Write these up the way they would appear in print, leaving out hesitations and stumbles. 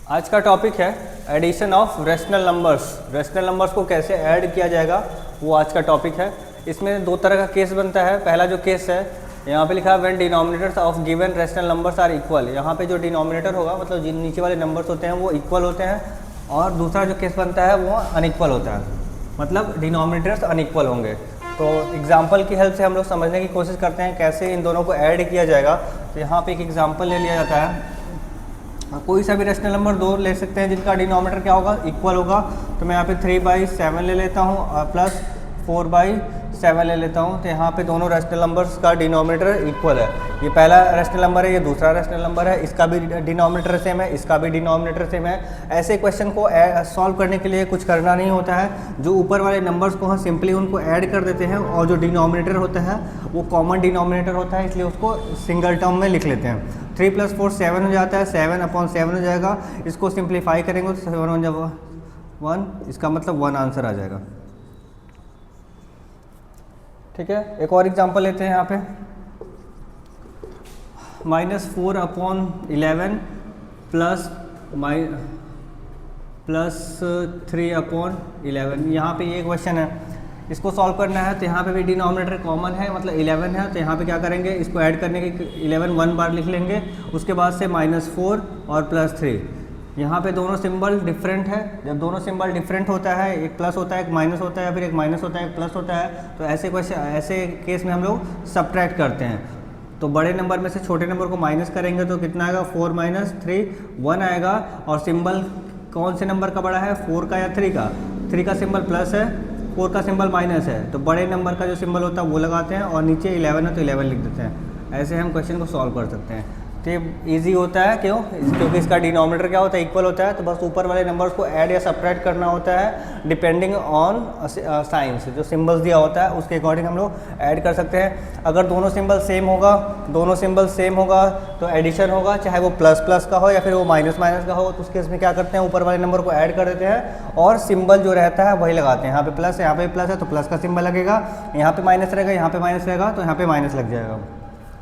आज का टॉपिक है addition of rational numbers. Rational numbers को कैसे ऐड किया जाएगा वो आज का टॉपिक है। इसमें दो तरह का केस बनता है। पहला जो केस है यहाँ पे लिखा है when denominators of given rational numbers are equal. यहाँ पे जो डिनोमिनेटर होगा मतलब जिन नीचे वाले नंबर्स होते हैं वो इक्वल होते हैं, और दूसरा जो केस बनता है वो अनइक्वल होता है, मतलब डिनोमिनेटर्स अनइक्वल होंगे। तो एग्जाम्पल की हेल्प से हम लोग समझने की कोशिश करते हैं कैसे इन दोनों को ऐड किया जाएगा। तो यहाँ पे एक एग्जाम्पल ले लिया जाता है। कोई सा भी रैशनल नंबर दो ले सकते हैं जिनका डिनोमिनेटर क्या होगा, इक्वल होगा। तो मैं यहाँ पे 3/7 ले लेता हूँ और प्लस 4/7 ले लेता हूँ। तो यहाँ पे दोनों रैशनल नंबर्स का डिनोमिनेटर इक्वल है। ये पहला रैशनल नंबर है, ये दूसरा रैशनल नंबर है, इसका भी डिनोमिनेटर सेम है, इसका भी डिनोमिनेटर सेम है। ऐसे क्वेश्चन को सॉल्व करने के लिए कुछ करना नहीं होता है। जो ऊपर वाले नंबर्स को हम सिंपली उनको ऐड कर देते हैं, और जो डिनोमिनेटर होता है वो कॉमन डिनोमिनेटर होता है, इसलिए उसको सिंगल टर्म में लिख लेते हैं। 3 + 4 7 हो जाता है, 7/7 हो जाएगा। इसको सिंप्लीफाई करेंगे तो 7 1 जब 1, इसका मतलब 1 आंसर आ जाएगा। ठीक है, एक और एग्जांपल लेते हैं यहाँ पे। -4/11 प्लस 3/11। यहाँ पे ये क्वेश्चन है, इसको सॉल्व करना है। तो यहाँ पे भी डिनोमिनेटर कॉमन है, मतलब 11 है। तो यहाँ पे क्या करेंगे, इसको ऐड करने के 11 1 बार लिख लेंगे। उसके बाद से -4 और +3। यहाँ पे दोनों सिंबल डिफरेंट है। जब दोनों सिंबल डिफरेंट होता है, एक प्लस होता है एक माइनस होता है, फिर एक माइनस होता है एक प्लस होता है, तो ऐसे केस में हम लोग सब्ट्रैक्ट करते हैं। तो बड़े नंबर में से छोटे नंबर को माइनस करेंगे तो कितना आएगा, 4 - 3 1 आएगा। और सिंबल कौन से नंबर का बड़ा है, 4 का या 3 का? 3 का सिंबल प्लस है, 4 का सिंबल माइनस है। तो बड़े नंबर का जो सिंबल होता है वो लगाते हैं, और नीचे 11 है तो 11 लिख देते हैं। ऐसे हम क्वेश्चन को सॉल्व कर सकते हैं। तो ये ईजी होता है, क्यों? क्योंकि इसका डिनोमिनेटर क्या होता है, इक्वल होता है। तो बस ऊपर वाले नंबर्स को ऐड या सब्ट्रैक्ट करना होता है डिपेंडिंग ऑन साइंस। जो सिंबल्स दिया होता है उसके अकॉर्डिंग हम लोग ऐड कर सकते हैं। अगर दोनों सिंबल सेम होगा तो एडिशन होगा, चाहे वो प्लस प्लस का हो या फिर वो माइनस माइनस का हो। तो उस केस में क्या करते हैं, ऊपर वाले नंबर को ऐड कर देते हैं और सिंबल जो रहता है वही लगाते हैं। यहाँ पे प्लस है, यहाँ पे प्लस है तो प्लस का सिंबल लगेगा। यहाँ पे माइनस रहेगा, यहाँ पे माइनस रहेगा तो यहाँ पे माइनस लग जाएगा।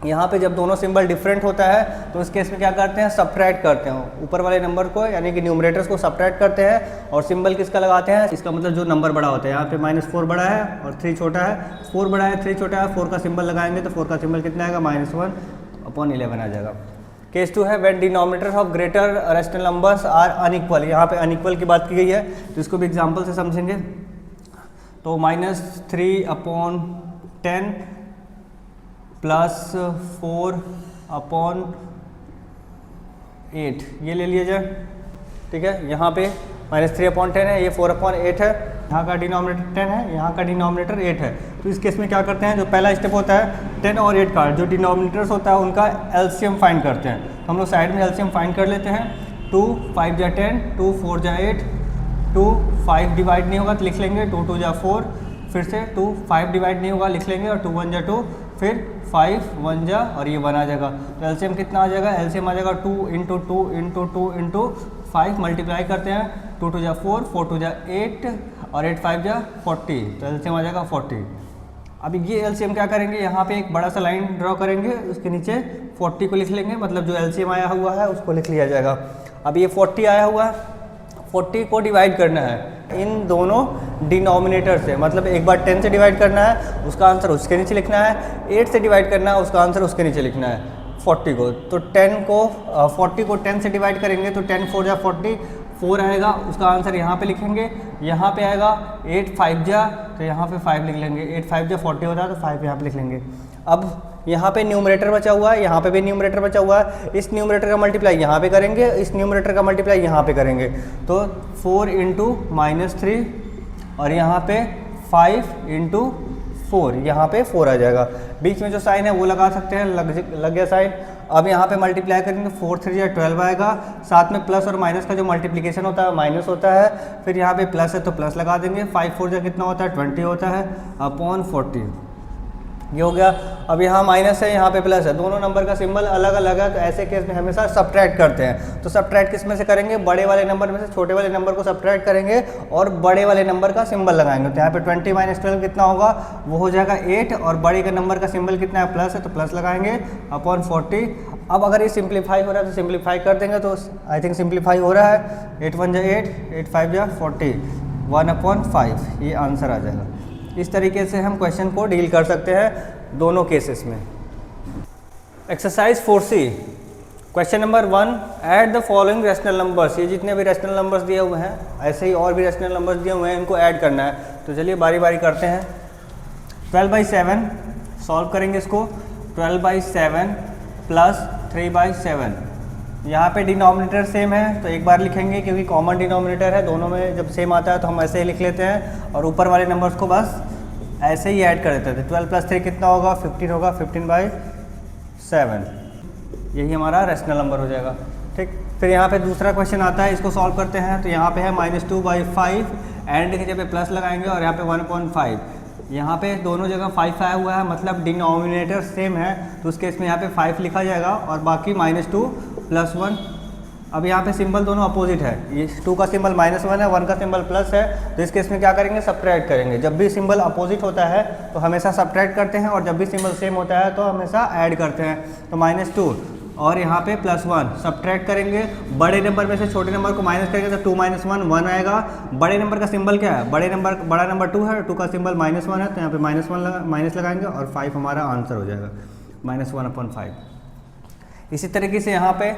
यहाँ पे जब दोनों सिंबल डिफरेंट होता है तो इस केस में क्या करते हैं, सब्ट्रैक्ट करते हैं। ऊपर वाले नंबर को यानी कि न्यूमरेटर्स को सब्ट्रैक्ट करते हैं, और सिंबल किसका लगाते हैं, इसका मतलब जो नंबर बड़ा होता है। यहाँ पे -4 बड़ा है और 3 छोटा है, 4 बड़ा है 3 छोटा है, 4 का सिंबल लगाएंगे तो 4 का सिंबल कितना आएगा, -1/11 आ जाएगा। केस 2 है when denominators of greater rational numbers are unequal. यहाँ पे अनइक्वल की बात की गई है, तो इसको भी एग्जाम्पल से समझेंगे। तो -3/10 +4/8 ये ले लिया जाए। ठीक है, यहाँ पे -3/10 है, ये 4/8 है। यहाँ का डिनोमिनेटर 10 है, यहाँ का डिनोमिनेटर 8 है। तो इस केस में क्या करते हैं, जो पहला स्टेप होता है 10 और 8 का जो डिनोमिनेटर्स होता है उनका एलसीएम फाइंड करते हैं। तो हम लोग साइड में एलसीएम फाइंड कर लेते हैं। 2 5 × 10, 2 4 × 8, 2 5 डिवाइड नहीं होगा तो लिख लेंगे 2 2 × 4, फिर से 2 5 डिवाइड नहीं होगा लिख लेंगे, और 2 1 × 2, फिर 5 1 जा और ये 1 आ जाएगा। तो एलसीएम कितना आ जाएगा, एलसीएम आ जाएगा 2 × 2 × 2 × 5 मल्टीप्लाई करते हैं। 2 2 × 4, 4 2 × 8 और 8 5 × 40, तो एलसीएम आ जाएगा 40। अब ये एलसीएम क्या करेंगे, यहाँ पे एक बड़ा सा लाइन ड्रॉ करेंगे, उसके नीचे 40 को लिख लेंगे, मतलब जो एलसीएम आया हुआ है उसको लिख लिया जाएगा। अब ये 40 आया हुआ है, 40 को डिवाइड करना है इन दोनों डिनोमिनेटर से, मतलब एक बार 10 से डिवाइड करना है, उसका आंसर उसके नीचे लिखना है। 8 से डिवाइड करना है, उसका आंसर उसके नीचे लिखना है 40 को। तो 40 को 10 से डिवाइड करेंगे तो 10 4 × 40, 4 आएगा, उसका आंसर यहाँ पे लिखेंगे। यहाँ पे आएगा 8 5 जा, तो यहाँ पे 5 लिख लेंगे। 8 5 × 40 होता है तो 5 यहाँ पे लिख लेंगे। अब यहाँ पे न्यूमरेटर बचा हुआ है, यहाँ पे भी न्यूमरेटर बचा हुआ है। इस न्यूमरेटर का मल्टीप्लाई यहाँ पे करेंगे, इस न्यूमरेटर का मल्टीप्लाई यहाँ पे करेंगे। तो 4 × -3 और यहाँ पे 5 × 4, यहाँ पे 4 आ जाएगा। बीच में जो साइन है वो लगा सकते हैं, लग गया साइन। अब यहाँ पे मल्टीप्लाई करेंगे 4 3 × 12 आएगा। साथ में प्लस और माइनस का जो मल्टीप्लिकेशन होता है माइनस होता है, फिर यहाँ पे प्लस है तो प्लस लगा देंगे। 5 4 जा कितना होता है, 20 होता है अपॉन 40, ये हो गया। अब यहाँ माइनस है, यहाँ पे प्लस है, दोनों नंबर का सिंबल अलग अलग है। तो ऐसे केस में हमेशा सब्ट्रैक्ट करते हैं। तो सब्ट्रैक्ट किस में से करेंगे, बड़े वाले नंबर में से छोटे वाले नंबर को सब्ट्रैक्ट करेंगे और बड़े वाले नंबर का सिंबल लगाएंगे। तो यहाँ पे 20 - 12 कितना होगा, वो हो जाएगा 8, और बड़े का नंबर का सिंबल कितना है, प्लस है तो प्लस लगाएंगे अपॉन 40। अब अगर ये सिंप्लीफाई हो रहा है तो सिंप्लीफाई कर देंगे, तो आई थिंक सिंप्लीफाई हो रहा है। 8 1 जा 8, 8 5 जा 40, 1/5 ये आंसर आ जाएगा। इस तरीके से हम क्वेश्चन को डील कर सकते हैं दोनों केसेस में। Exercise 4C, question number 1, add the following rational numbers. ये जितने भी रैशनल नंबर्स दिए हुए हैं, ऐसे ही और भी रैशनल नंबर्स दिए हुए हैं, इनको ऐड करना है। तो चलिए बारी बारी करते हैं। 12/7 सॉल्व करेंगे इसको। 12/7 प्लस 3/7, यहाँ पे डिनोमिनेटर सेम है तो एक बार लिखेंगे क्योंकि कॉमन डिनोमिनेटर है, दोनों में जब सेम आता है तो हम ऐसे ही लिख लेते हैं और ऊपर वाले नंबर्स को बस ऐसे ही ऐड कर देते थे। 12 + 3 कितना होगा? 15 होगा। 15/7 यही हमारा रैशनल नंबर हो जाएगा। ठीक, फिर यहाँ पे दूसरा क्वेश्चन आता है, इसको सॉल्व करते हैं। तो यहाँ पे है -2/5 एंड की जगह प्लस लगाएंगे और यहाँ पे 1/5। यहाँ पे दोनों जगह 5 आया हुआ है, मतलब डिनोमिनेटर सेम है, तो उस केस में यहाँ पे 5 लिखा जाएगा और बाकी -2 + 1। अब यहाँ पे सिंबल दोनों अपोजिट है, ये 2 का सिंबल -1 है, 1 का सिंबल प्लस है, तो इस केस में क्या करेंगे? सब्ट्रैक्ट करेंगे। जब भी सिंबल अपोजिट होता है तो हमेशा सब्ट्रैक्ट करते हैं और जब भी सिंबल सेम होता है तो हमेशा ऐड करते हैं। तो -2 और यहाँ पे +1 सब्ट्रैक्ट करेंगे। बड़े नंबर में से छोटे नंबर को माइनस करेंगे तो 2 - 1 आएगा। बड़े नंबर का सिंबल क्या है? बड़ा नंबर 2 है, 2 का सिंबल -1 है, तो यहाँ पे माइनस लगाएंगे और 5 हमारा आंसर हो जाएगा, -1/5। इसी तरीके से यहाँ पे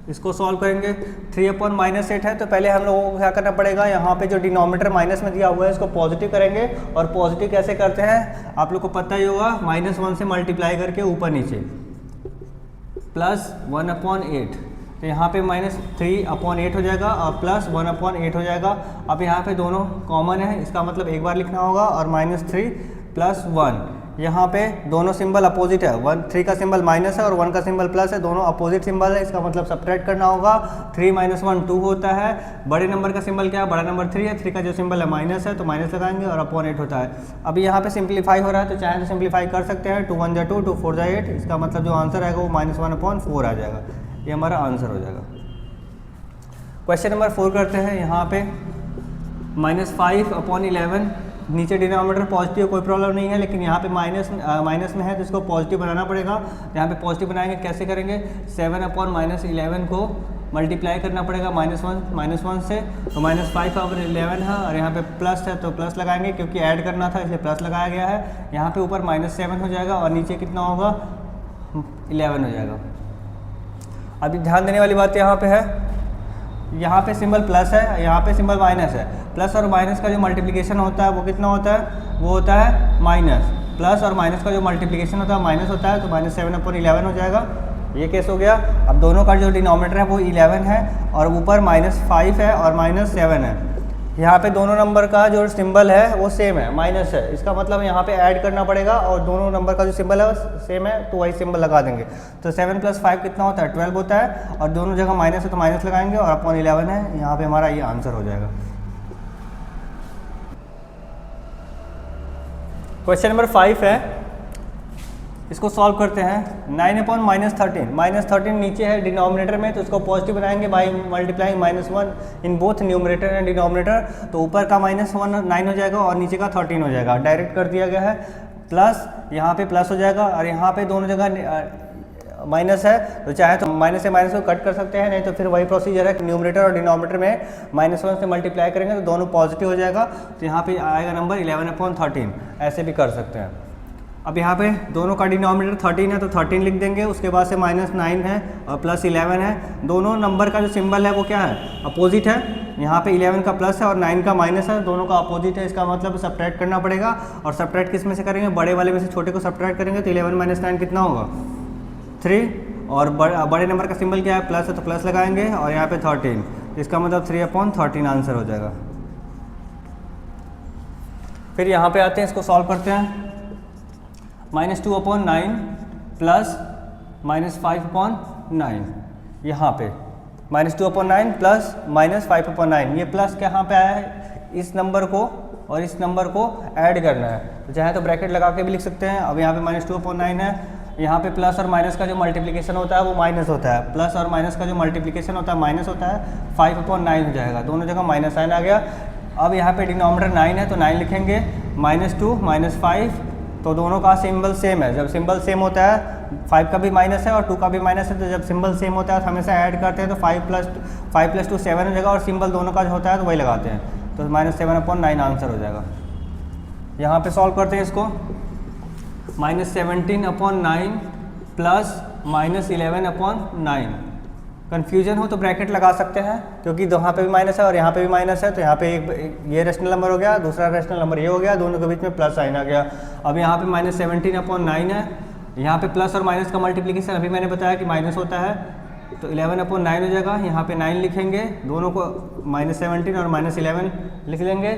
इसको सॉल्व करेंगे। 3/-8 है, तो पहले हम लोगों को क्या करना पड़ेगा? यहाँ पे जो डिनोमिनेटर माइनस में दिया हुआ है इसको पॉजिटिव करेंगे। और पॉजिटिव कैसे करते हैं आप लोग को पता ही होगा, -1 से मल्टीप्लाई करके ऊपर नीचे +1/8। तो यहाँ पे -3/8 हो जाएगा और +1/8 हो जाएगा। अब यहाँ पे दोनों कॉमन है, इसका मतलब एक बार लिखना होगा और -3 + 1। यहाँ पे दोनों सिंबल अपोजिट है, 3 का सिंबल माइनस है और 1 का सिंबल प्लस है, दोनों अपोजिट सिंबल है, इसका मतलब सब्ट्रैक्ट करना होगा। 3 - 1 2 होता है। बड़े नंबर का सिंबल क्या है? बड़ा नंबर 3 है, 3 का जो सिंबल है माइनस है तो माइनस लगाएंगे और /8 होता है। अभी यहाँ पे सिंप्लीफाई हो रहा है तो चाहे तो सिंप्लीफाई कर सकते हैं। 2 1 जा 2, 2 4 जा 8, इसका मतलब जो आंसर आएगा वो -1/4 आ जाएगा, ये हमारा आंसर हो जाएगा। क्वेश्चन नंबर 4 करते हैं। यहाँ पे -5/11, नीचे डिनोमिनेटर पॉजिटिव, कोई प्रॉब्लम नहीं है, लेकिन यहाँ पे माइनस में है तो इसको पॉजिटिव बनाना पड़ेगा। यहाँ पे पॉजिटिव बनाएंगे, कैसे करेंगे? 7/-11 को मल्टीप्लाई करना पड़ेगा -1 से, तो -5/11 है और यहाँ पे प्लस है तो प्लस लगाएंगे क्योंकि ऐड करना था इसलिए प्लस लगाया गया है। यहाँ पे ऊपर -7 हो जाएगा और नीचे कितना होगा? 11 हो जाएगा। अभी ध्यान देने वाली बात यहाँ पे है, यहाँ पे सिंबल प्लस है, यहाँ पे सिंबल माइनस है। प्लस और माइनस का जो मल्टीप्लिकेशन होता है वो कितना होता है? वो होता है माइनस। प्लस और माइनस का जो मल्टीप्लिकेशन होता है माइनस होता है, तो -7/11 हो जाएगा। ये केस हो गया। अब दोनों का जो डिनोमिनेटर है वो 11 है और ऊपर -5 है और -7 है। यहाँ पे दोनों नंबर का जो सिंबल है वो सेम है, माइनस है, इसका मतलब यहाँ पे ऐड करना पड़ेगा और दोनों नंबर का जो सिंबल है वो सेम है तो वही सिंबल लगा देंगे। तो 7 + 5 कितना होता है? 12 होता है और दोनों जगह माइनस है तो माइनस लगाएंगे और /11 है, यहाँ पे हमारा ये आंसर हो जाएगा। क्वेश्चन नंबर 5 है, इसको सॉल्व करते हैं। 9/-13, -13 नीचे है डिनोमिनेटर में तो इसको पॉजिटिव बनाएंगे by multiplying -1 in both numerator and denominator. तो ऊपर का -1 9 हो जाएगा और नीचे का 13 हो जाएगा, डायरेक्ट कर दिया गया है। प्लस यहाँ पे प्लस हो जाएगा और यहाँ पे दोनों जगह माइनस है तो चाहे तो माइनस से माइनस को कट कर सकते हैं, नहीं तो फिर वही प्रोसीजर है, न्यूमरेटर और डिनोमिनेटर में -1 से मल्टीप्लाई करेंगे तो दोनों पॉजिटिव हो जाएगा, तो यहाँ पे आएगा नंबर 11/13। ऐसे भी कर सकते हैं। अब यहाँ पे दोनों का डिनोमिनेटर 13 है तो 13 लिख देंगे, उसके बाद से -9 है और +11 है। दोनों नंबर का जो सिंबल है वो क्या है? अपोजिट है। यहाँ पे 11 का प्लस है और 9 का माइनस है, दोनों का अपोजिट है, इसका मतलब सब्ट्रैक्ट करना पड़ेगा। और सब्ट्रैक्ट किस में से करेंगे? बड़े वाले में से छोटे को सब्ट्रैक्ट करेंगे तो 11 - 9 कितना होगा? 3। और बड़े नंबर का सिंबल क्या है? प्लस है तो प्लस लगाएंगे और यहाँ पे 13, इसका मतलब 3/13 आंसर हो जाएगा। फिर यहाँ पे आते हैं, इसको सॉल्व करते हैं। -2/9 प्लस -5/9, यहाँ पे -2/9 प्लस -5/9, ये प्लस कहाँ पे आया है? इस नंबर को और इस नंबर को ऐड करना है, तो चाहे तो ब्रैकेट लगा के भी लिख सकते हैं। अब यहाँ पे -2/9 है, यहाँ पे प्लस और माइनस का जो मल्टीप्लिकेशन होता है वो माइनस होता है, प्लस और माइनस का जो मल्टीप्लिकेशन होता है माइनस होता है, 5/9 हो जाएगा, दोनों जगह माइनस साइन आ गया। अब यहाँ पे डिनोमिनेटर 9 है तो 9 लिखेंगे, -2 -5, तो दोनों का सिंबल सेम है। जब सिंबल सेम होता है 5 का भी माइनस है और 2 का भी माइनस है, तो जब सिंबल सेम होता है तो हमेशा ऐड करते हैं, तो 5 + 2 7 हो जाएगा और सिंबल दोनों का जो होता है तो वही लगाते हैं, तो -7/9 आंसर हो जाएगा। यहाँ पे सॉल्व करते हैं इसको, -17/9 प्लस -11/9। कन्फ्यूजन हो तो ब्रैकेट लगा सकते हैं, क्योंकि यहाँ पे भी माइनस है और यहाँ पे भी माइनस है, तो यहाँ पे एक ये रेशनल नंबर हो गया, दूसरा रेशनल नंबर ये हो गया, दोनों के बीच में प्लस साइन आ गया। अब यहाँ पे -17/9 है, यहाँ पे प्लस और माइनस का मल्टीप्लिकेशन अभी मैंने बताया कि माइनस होता है, तो 11/9 हो जाएगा। यहाँ पे 9 लिखेंगे, दोनों को -17 और -11 लिख लेंगे,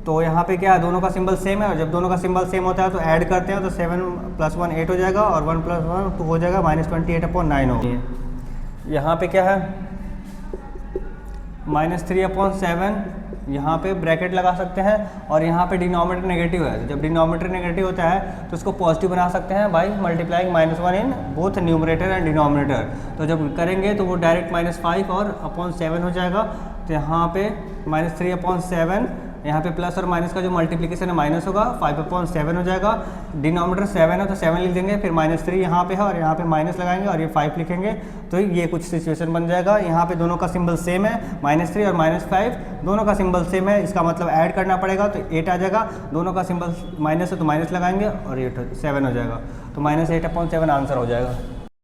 तो यहाँ पे क्या है, दोनों का सिंबल सेम है, और जब दोनों का सिंबल सेम होता है तो ऐड करते हैं, तो 7 + 1 8 हो जाएगा और 1 + 1 2 हो जाएगा, -28/9 होगी। यहाँ पे क्या है, -3/7, यहाँ पे ब्रैकेट लगा सकते हैं, और यहाँ पे डिनोमिनेटर नेगेटिव है, तो जब डिनोमिनेटर नेगेटिव होता है तो उसको पॉजिटिव बना सकते हैं by multiplying -1 in both numerator and denominator. तो जब करेंगे तो वो डायरेक्ट -5 और /7 हो जाएगा, तो यहाँ पे -3/7, यहाँ पे प्लस और माइनस का जो मल्टीप्लिकेशन है माइनस होगा, 5/7 हो जाएगा। डिनोमिनेटर 7 है तो 7 लिख देंगे, फिर -3 यहाँ पे है और यहाँ पे माइनस लगाएंगे और ये 5 लिखेंगे, तो ये कुछ सिचुएशन बन जाएगा। यहाँ पे दोनों का सिंबल सेम है, -3 और -5 दोनों का सिंबल सेम है, इसका मतलब ऐड करना पड़ेगा, तो 8 आ जाएगा। दोनों का सिंबल माइनस है तो माइनस लगाएंगे और ये 7 हो जाएगा, तो -8/7 आंसर हो जाएगा।